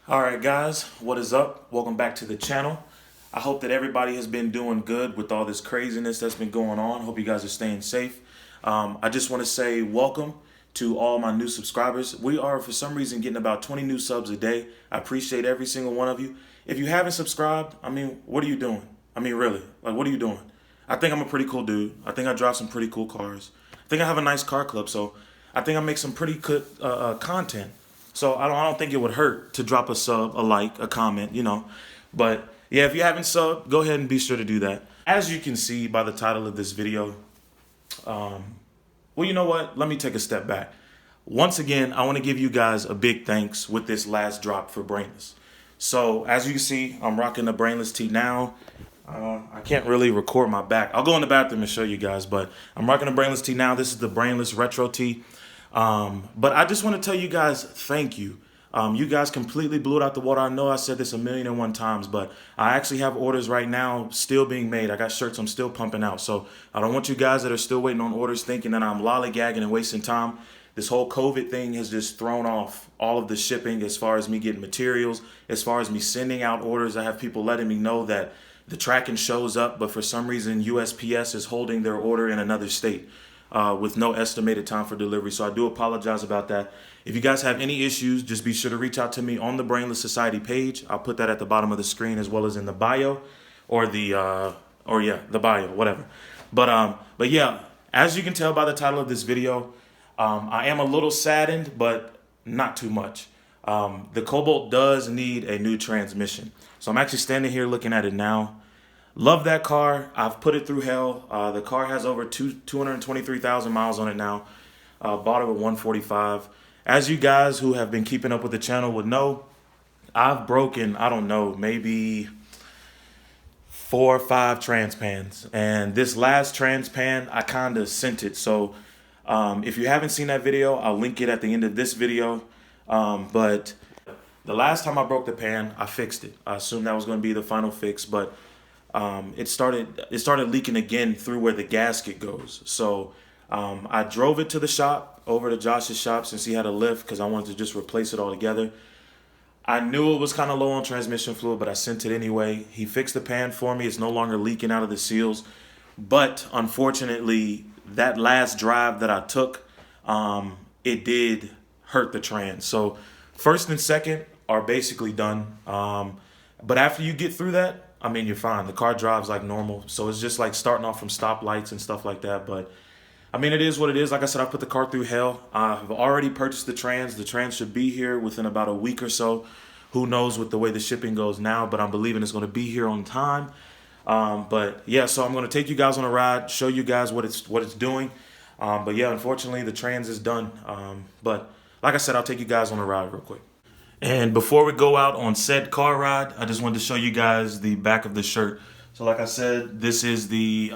Alright guys, what is up? Welcome back to the channel. I hope that everybody has been doing good with all this craziness that's been going on. Hope you guys are staying safe. I just want to say welcome to all my new subscribers. We are for some reason getting about 20 new subs a day. I appreciate every single one of you. If you haven't subscribed, what are you doing? Really, like what are you doing? I think I'm a pretty cool dude. I think I drive some pretty cool cars. I think I have a nice car club, so I think I make some pretty good content. So I don't think it would hurt to drop a sub, a like, a comment, But yeah, if you haven't subbed, go ahead and be sure to do that. As you can see by the title of this video, well, you know what? Let me take a step back. Once again, I want to give you guys a big thanks with this last drop for Brainless. So as you can see, I'm rocking the Brainless tee now. I can't really record my back. I'll go in the bathroom and show you guys, but I'm rocking the Brainless tee now. This is the Brainless Retro tee. But I just want to tell you guys, thank you. You guys completely blew it out the water. I know I said this 1,000,001 times, but I actually have orders right now still being made. I got shirts I'm still pumping out. So I don't want you guys that are still waiting on orders thinking that I'm lollygagging and wasting time. This whole COVID thing has just thrown off all of the shipping as far as me getting materials, as far as me sending out orders. I have people letting me know that the tracking shows up, but for some reason USPS is holding their order in another state. With no estimated time for delivery. So I do apologize about that. If you guys have any issues, just be sure to reach out to me on the Brainless Society page. I'll put that at the bottom of the screen as well as in the bio or the bio, whatever. But yeah, as you can tell by the title of this video, I am a little saddened, but not too much. The Cobalt does need a new transmission. So I'm actually standing here looking at it now. Love that car. I've put it through hell. The car has over 223,000 miles on it now. Bought it with 145. As you guys who have been keeping up with the channel would know, I've broken, I don't know, maybe 4 or 5 transpans. And this last transpan, I kind of sent it. So if you haven't seen that video, I'll link it at the end of this video. But the last time I broke the pan, I fixed it. I assumed that was going to be the final fix, but it started leaking again through where the gasket goes. So I drove it to the shop, over to Josh's shop, since he had a lift, because I wanted to just replace it all together. I knew it was kind of low on transmission fluid, but I sent it anyway. He fixed the pan for me. It's no longer leaking out of the seals. But unfortunately, that last drive that I took, it did hurt the trans. So first and second are basically done. But after you get through that, you're fine. The car drives like normal. So it's just like starting off from stoplights and stuff like that. But it is what it is. Like I said, I put the car through hell. I've already purchased the trans. The trans should be here within about a week or so. Who knows with the way the shipping goes now, but I'm believing it's going to be here on time. But yeah, so I'm going to take you guys on a ride, show you guys what it's doing. But yeah, unfortunately, the trans is done. But like I said, I'll take you guys on a ride real quick. And before we go out on said car ride, I just wanted to show you guys the back of the shirt. So like I said, this is the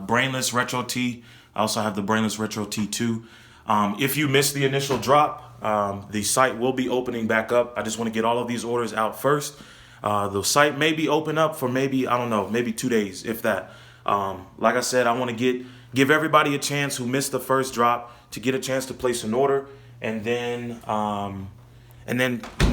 Brainless Retro tee. I also have the Brainless Retro tee too. If you missed the initial drop, the site will be opening back up. I just want to get all of these orders out first. The site may be open up for maybe, I don't know, maybe 2 days, if that. Like I said, I want to give everybody a chance who missed the first drop to get a chance to place an order, and then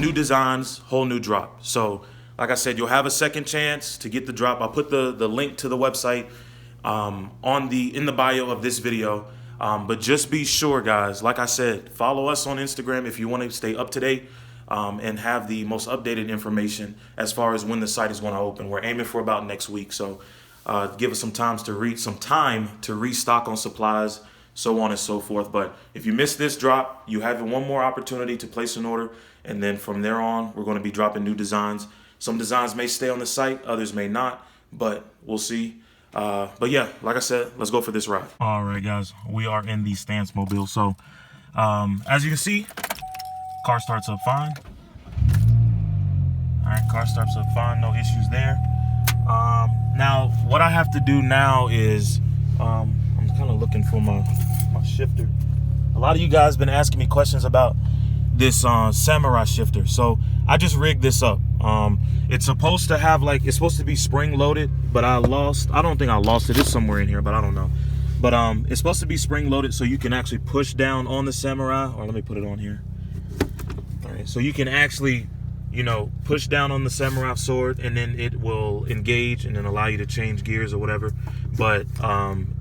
new designs, whole new drop. So like I said, you'll have a second chance to get the drop. I'll put the link to the website in the bio of this video. But just be sure, guys, like I said, follow us on Instagram if you want to stay up to date and have the most updated information as far as when the site is going to open. We're aiming for about next week. So give us some time to restock on supplies, so on and so forth. But if you missed this drop, you have one more opportunity to place an order. And then from there on, we're going to be dropping new designs. Some designs may stay on the site, others may not, but we'll see. But yeah, like I said, let's go for this ride. All right, guys, we are in the Stance Mobile. So as you can see, car starts up fine. All right, car starts up fine, no issues there. Now, what I have to do now is I'm kind of looking for my shifter. A lot of you guys been asking me questions about this Samurai shifter. So I just rigged this up. It's supposed to have it's supposed to be spring loaded, but I don't think I lost it. It's somewhere in here, but I don't know. But it's supposed to be spring loaded, so you can actually push down on the Samurai. Or let me put it on here. All right, so you can actually you know, push down on the samurai sword, and then it will engage and then allow you to change gears or whatever. But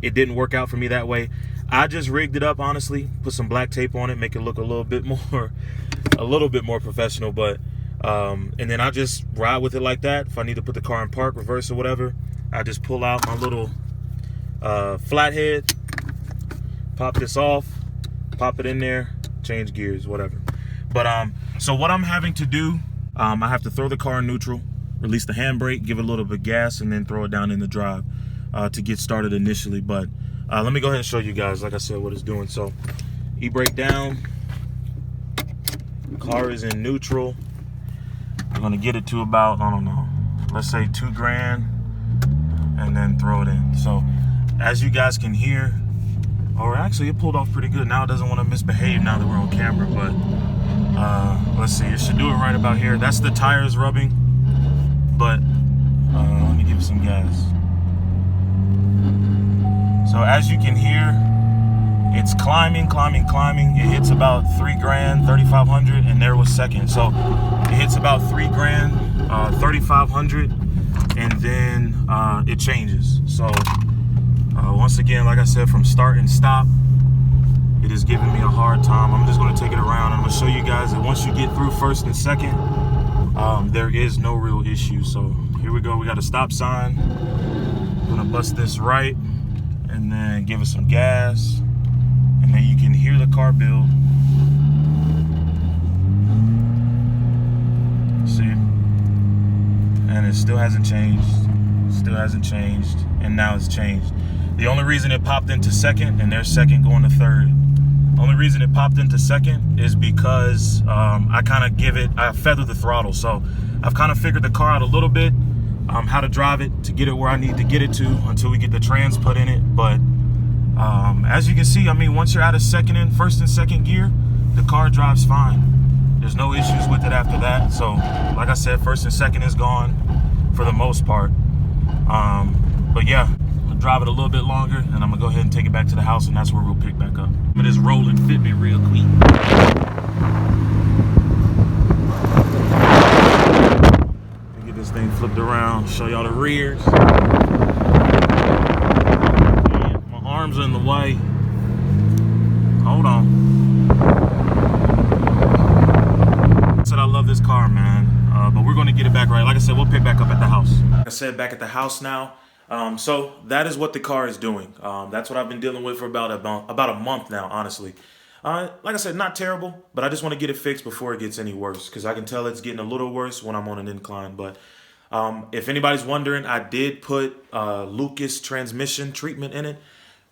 it didn't work out for me that way. I just rigged it up, honestly, put some black tape on it, make it look a little bit more professional. But and then I just ride with it like that. If I need to put the car in park, reverse or whatever, I just pull out my little flathead, pop this off, pop it in there, change gears, whatever. But so what I'm having to do, I have to throw the car in neutral, release the handbrake, give it a little bit of gas, and then throw it down in the drive to get started initially. But let me go ahead and show you guys, like I said, what it's doing. So e-brake down, car is in neutral. I'm gonna get it to about, I don't know, let's say $2,000, and then throw it in. So as you guys can hear, or actually it pulled off pretty good. Now it doesn't want to misbehave now that we're on camera, but let's see, it should do it right about here. That's the tires rubbing, but let me give it some gas. So as you can hear, it's climbing. It hits about $3,000, 3,500, and there was second. So it hits about $3,000, 3,500, and then it changes. So once again, like I said, from start and stop, it is giving me a hard time. I'm just going to take it around. I'm going to show you guys that once you get through first and second, there is no real issue. So here we go. We got a stop sign. I'm going to bust this right and then give it some gas. And then you can hear the car build. See? And it still hasn't changed. And now it's changed. The only reason it popped into second, and there's second going to third. The only reason it popped into second is because I feather the throttle. So I've kind of figured the car out a little bit, how to drive it to get it where I need to get it to until we get the trans put in it. But as you can see, I mean, once you're out of first and second gear, the car drives fine. There's no issues with it after that. So like I said, first and second is gone for the most part. But yeah, I'll drive it a little bit longer, and I'm gonna go ahead and take it back to the house, and that's where we'll pick back up. But it's rolling, fit me real quick. Get this thing flipped around, show y'all the rears. My arms are in the way. Hold on. I said I love this car, man. But we're going to get it back right. Like I said, we'll pick back up at the house. Like I said, back at the house now. So that is what the car is doing. That's what I've been dealing with for about a month now, honestly. Like I said, not terrible, but I just want to get it fixed before it gets any worse, because I can tell it's getting a little worse when I'm on an incline. But if anybody's wondering, I did put Lucas transmission treatment in it.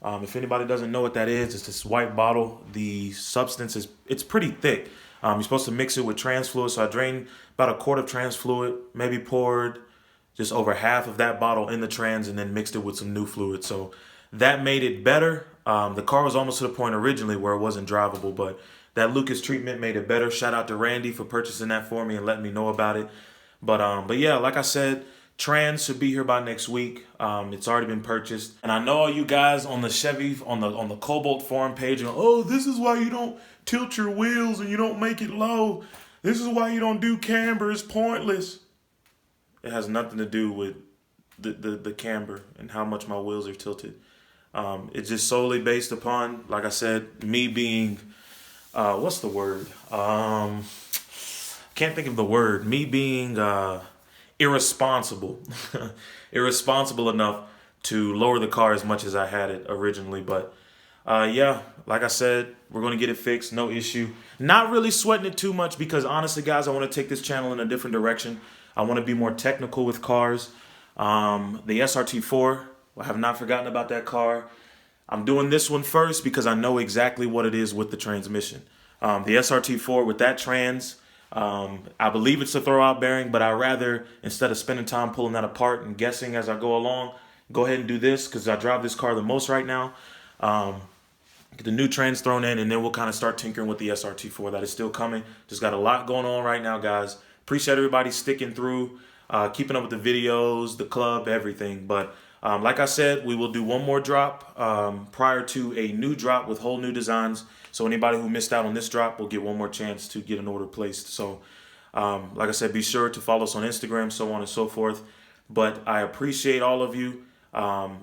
If anybody doesn't know what that is, it's this white bottle. The substance it's pretty thick. You're supposed to mix it with trans fluid. So I drained about a quart of trans fluid, maybe poured just over half of that bottle in the trans, and then mixed it with some new fluid. So that made it better. The car was almost to the point originally where it wasn't drivable, but that Lucas treatment made it better. Shout out to Randy for purchasing that for me and letting me know about it. But yeah, like I said, trans should be here by next week. It's already been purchased. And I know all you guys on the Chevy, on the Cobalt forum page, are, oh, this is why you don't tilt your wheels and you don't make it low. This is why you don't do camber. It's pointless. It has nothing to do with the camber and how much my wheels are tilted. It's just solely based upon, like I said, me being, what's the word? Can't think of the word. Me being irresponsible. Irresponsible enough to lower the car as much as I had it originally. But yeah, like I said, we're going to get it fixed. No issue. Not really sweating it too much because honestly, guys, I want to take this channel in a different direction. I want to be more technical with cars. The SRT4, I have not forgotten about that car. I'm doing this one first because I know exactly what it is with the transmission. The SRT4 with that trans, I believe it's a throwout bearing, but I rather, instead of spending time pulling that apart and guessing as I go along, go ahead and do this because I drive this car the most right now. Get the new trans thrown in, and then we'll kind of start tinkering with the SRT4. That is still coming. Just got a lot going on right now, guys. Appreciate everybody sticking through, keeping up with the videos, the club, everything. But like I said, we will do one more drop prior to a new drop with whole new designs. So anybody who missed out on this drop will get one more chance to get an order placed. So Like I said, be sure to follow us on Instagram, so on and so forth. But I appreciate all of you.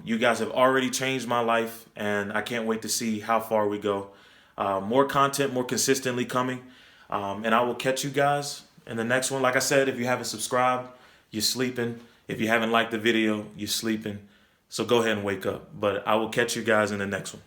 You guys have already changed my life, and I can't wait to see how far we go. More content, more consistently coming. And I will catch you guys in the next one. Like I said, if you haven't subscribed, you're sleeping. If you haven't liked the video, you're sleeping. So go ahead and wake up. But I will catch you guys in the next one.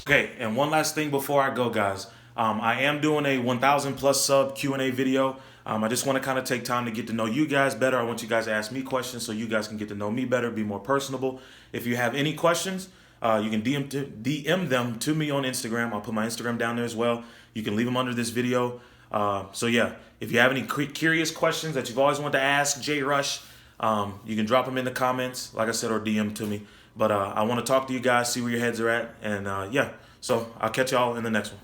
Okay, and one last thing before I go, guys. I am doing a 1,000 plus sub Q&A video. I just want to kind of take time to get to know you guys better. I want you guys to ask me questions so you guys can get to know me better, be more personable. If you have any questions, you can DM them to me on Instagram. I'll put my Instagram down there as well. You can leave them under this video. So yeah, if you have any curious questions that you've always wanted to ask J Rush, you can drop them in the comments, like I said, or DM to me. But I want to talk to you guys, see where your heads are at. And yeah, so I'll catch y'all in the next one.